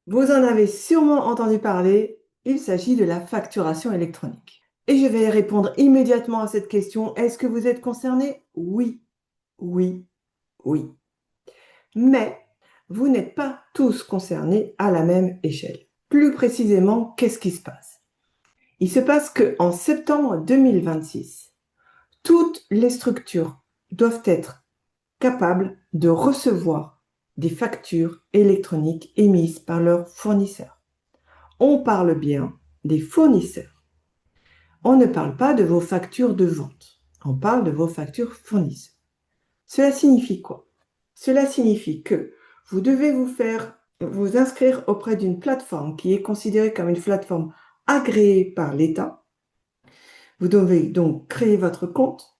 Vous en avez sûrement entendu parler, il s'agit de la facturation électronique. Et je vais répondre immédiatement à cette question. Est-ce que vous êtes concerné? Oui, oui, oui. Mais vous n'êtes pas tous concernés à la même échelle. Plus précisément, qu'est-ce qui se passe? Il se passe qu'en septembre 2026, toutes les structures doivent être capables de recevoir des factures électroniques émises par leurs fournisseurs. On parle bien des fournisseurs. On ne parle pas de vos factures de vente. On parle de vos factures fournisseurs. Cela signifie quoi? Cela signifie que vous devez vous inscrire auprès d'une plateforme qui est considérée comme une plateforme agréée par l'État. Vous devez donc créer votre compte,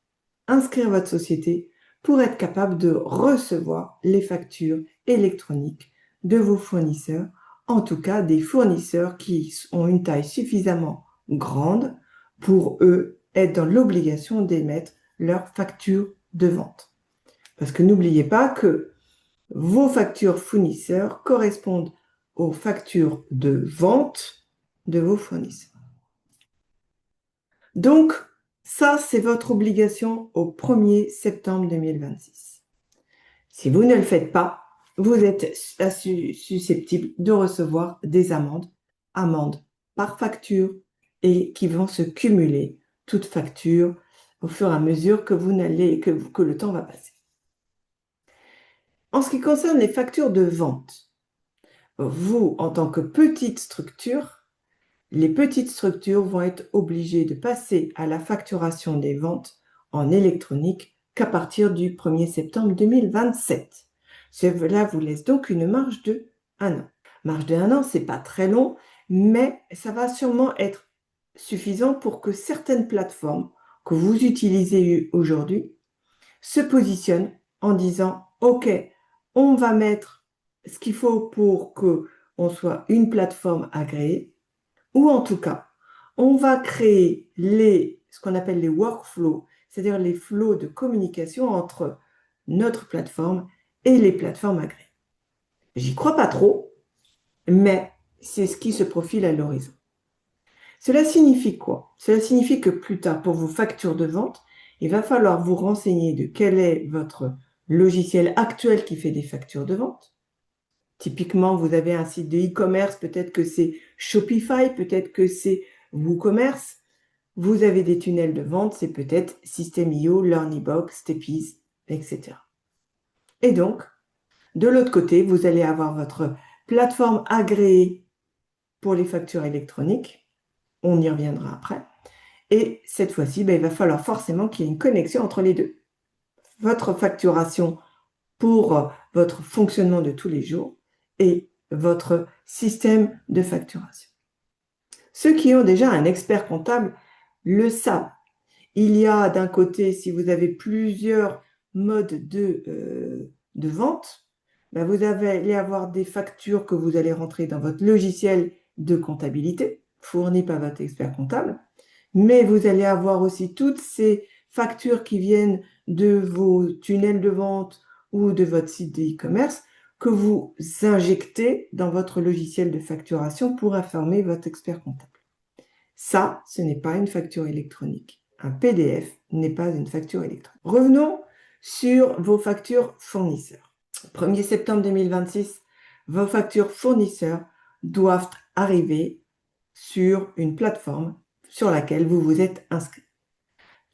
inscrire votre société pour être capable de recevoir les factures électroniques de vos fournisseurs, en tout cas des fournisseurs qui ont une taille suffisamment grande pour eux être dans l'obligation d'émettre leurs factures de vente. Parce que n'oubliez pas que vos factures fournisseurs correspondent aux factures de vente de vos fournisseurs. Donc, ça, c'est votre obligation au 1er septembre 2026. Si vous ne le faites pas, vous êtes susceptible de recevoir des amendes par facture et qui vont se cumuler, toutes factures, au fur et à mesure que le temps va passer. En ce qui concerne les factures de vente, vous, en tant que petite structure, les petites structures vont être obligées de passer à la facturation des ventes en électronique qu'à partir du 1er septembre 2027. Cela vous laisse donc une marge de 1 an. Marge de 1 an, c'est pas très long, mais ça va sûrement être suffisant pour que certaines plateformes que vous utilisez aujourd'hui se positionnent en disant « Ok, on va mettre ce qu'il faut pour qu'on soit une plateforme agréée ». Ou en tout cas, on va créer ce qu'on appelle les workflows, c'est-à-dire les flows de communication entre notre plateforme et les plateformes agréées. J'y crois pas trop, mais c'est ce qui se profile à l'horizon. Cela signifie quoi? Cela signifie que plus tard, pour vos factures de vente, il va falloir vous renseigner de quel est votre logiciel actuel qui fait des factures de vente. Typiquement, vous avez un site de e-commerce, peut-être que c'est Shopify, peut-être que c'est WooCommerce. Vous avez des tunnels de vente, c'est peut-être System.io, LearnyBox, Steppease, etc. Et donc, de l'autre côté, vous allez avoir votre plateforme agréée pour les factures électroniques. On y reviendra après. Et cette fois-ci, il va falloir forcément qu'il y ait une connexion entre les deux. Votre facturation pour votre fonctionnement de tous les jours et votre système de facturation. Ceux qui ont déjà un expert comptable le savent. Il y a d'un côté, si vous avez plusieurs modes de vente, vous allez avoir des factures que vous allez rentrer dans votre logiciel de comptabilité fourni par votre expert comptable, mais vous allez avoir aussi toutes ces factures qui viennent de vos tunnels de vente ou de votre site de e-commerce que vous injectez dans votre logiciel de facturation pour informer votre expert comptable. Ça, ce n'est pas une facture électronique. Un PDF n'est pas une facture électronique. Revenons sur vos factures fournisseurs. 1er septembre 2026, vos factures fournisseurs doivent arriver sur une plateforme sur laquelle vous vous êtes inscrit.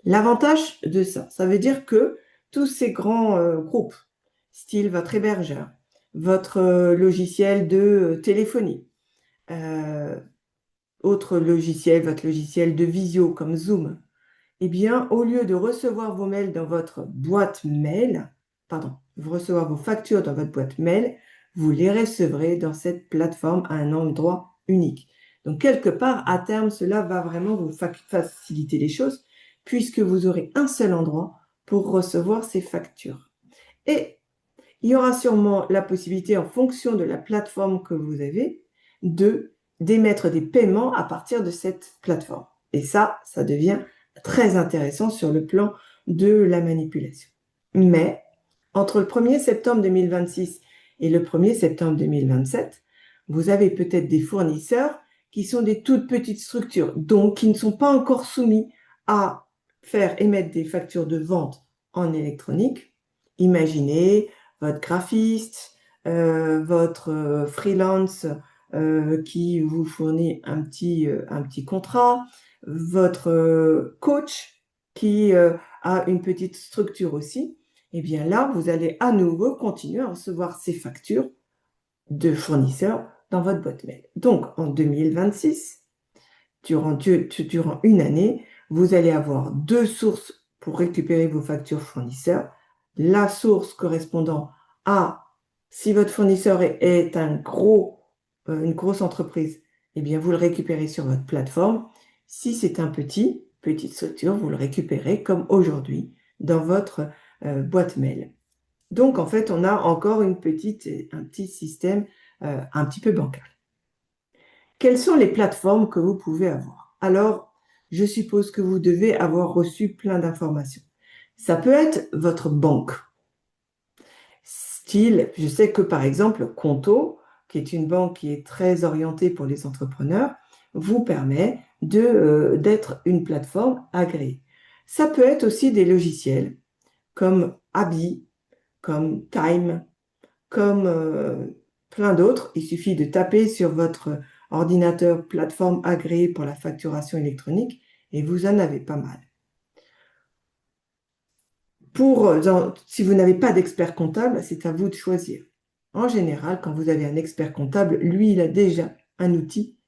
L'avantage de ça, ça veut dire que tous ces grands groupes, style votre hébergeur, votre logiciel de téléphonie, autre logiciel, votre logiciel de visio comme Zoom, eh bien, au lieu de recevoir vos mails dans votre boîte mail, recevoir vos factures dans votre boîte mail, vous les recevrez dans cette plateforme à un endroit unique. Donc, quelque part, à terme, cela va vraiment vous faciliter les choses puisque vous aurez un seul endroit pour recevoir ces factures. Et il y aura sûrement la possibilité, en fonction de la plateforme que vous avez, d'émettre des paiements à partir de cette plateforme. Et ça devient très intéressant sur le plan de la manipulation. Mais entre le 1er septembre 2026 et le 1er septembre 2027, vous avez peut-être des fournisseurs qui sont des toutes petites structures, donc qui ne sont pas encore soumis à faire émettre des factures de vente en électronique. Imaginez votre graphiste, votre freelance qui vous fournit un petit contrat, votre coach qui a une petite structure aussi. Et bien là, vous allez à nouveau continuer à recevoir ces factures de fournisseurs dans votre boîte mail. Donc, en 2026, durant une année, vous allez avoir deux sources pour récupérer vos factures fournisseurs. La source correspondant à, si votre fournisseur est une grosse entreprise, eh bien, vous le récupérez sur votre plateforme. Si c'est un petite structure, vous le récupérez comme aujourd'hui dans votre boîte mail. Donc, en fait, on a encore un petit système un petit peu bancal. Quelles sont les plateformes que vous pouvez avoir? Alors, je suppose que vous devez avoir reçu plein d'informations. Ça peut être votre banque. Style, je sais que par exemple, Conto, qui est une banque qui est très orientée pour les entrepreneurs, vous permet d'être une plateforme agréée. Ça peut être aussi des logiciels comme Abi, comme Time, comme plein d'autres. Il suffit de taper sur votre ordinateur plateforme agréée pour la facturation électronique et vous en avez pas mal. Si vous n'avez pas d'expert comptable, c'est à vous de choisir. En général, quand vous avez un expert comptable, lui, il a déjà un outil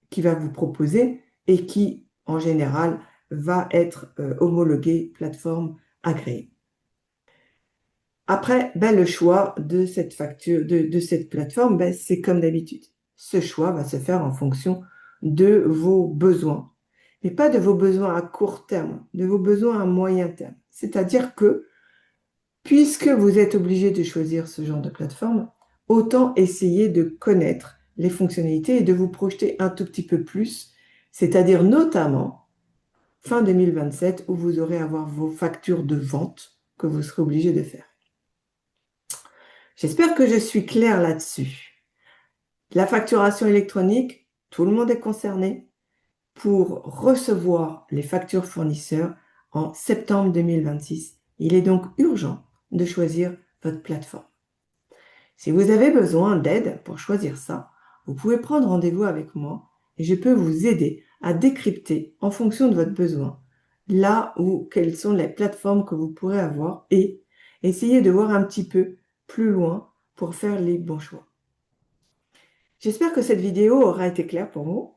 qui va vous proposer et qui, en général, va être homologué plateforme agréée. Après, le choix de cette facture, de cette plateforme, c'est comme d'habitude. Ce choix va se faire en fonction de vos besoins, mais pas de vos besoins à court terme, de vos besoins à moyen terme. C'est-à-dire que, puisque vous êtes obligé de choisir ce genre de plateforme, autant essayer de connaître les fonctionnalités et de vous projeter un tout petit peu plus, c'est-à-dire notamment fin 2027 où vous aurez à avoir vos factures de vente que vous serez obligé de faire. J'espère que je suis claire là-dessus. La facturation électronique, tout le monde est concerné pour recevoir les factures fournisseurs en septembre 2026. Il est donc urgent de choisir votre plateforme. Si vous avez besoin d'aide pour choisir ça, vous pouvez prendre rendez-vous avec moi et je peux vous aider à décrypter en fonction de votre besoin là où quelles sont les plateformes que vous pourrez avoir et essayer de voir un petit peu plus loin pour faire les bons choix. J'espère que cette vidéo aura été claire pour vous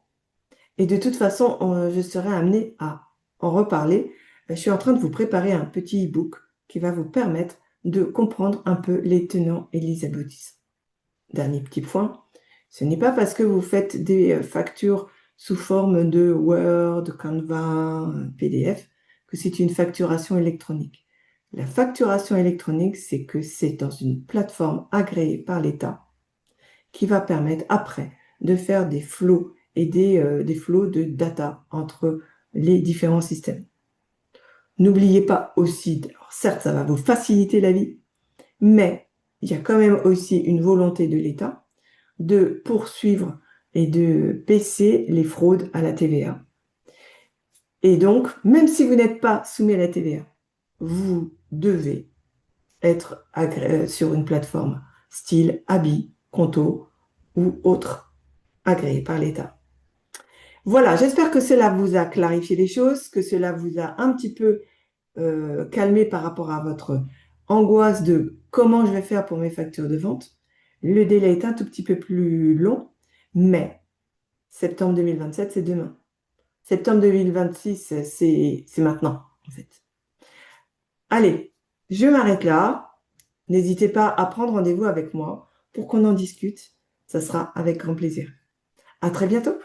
et de toute façon, je serai amenée à en reparler. Je suis en train de vous préparer un petit e-book qui va vous permettre de comprendre un peu les tenants et les aboutissants. Dernier petit point, ce n'est pas parce que vous faites des factures sous forme de Word, Canva, PDF que c'est une facturation électronique. La facturation électronique, c'est que c'est dans une plateforme agréée par l'État qui va permettre après de faire des flots et des flots de data entre les différents systèmes. N'oubliez pas aussi, alors certes, ça va vous faciliter la vie, mais il y a quand même aussi une volonté de l'État de poursuivre et de baisser les fraudes à la TVA. Et donc, même si vous n'êtes pas soumis à la TVA, vous devez être sur une plateforme style Abi, Conto ou autre agréée par l'État. Voilà, j'espère que cela vous a clarifié les choses, que cela vous a un petit peu calmé par rapport à votre angoisse de comment je vais faire pour mes factures de vente. Le délai est un tout petit peu plus long, mais septembre 2027, c'est demain. Septembre 2026, c'est maintenant, en fait. Allez, je m'arrête là. N'hésitez pas à prendre rendez-vous avec moi pour qu'on en discute. Ça sera avec grand plaisir. À très bientôt.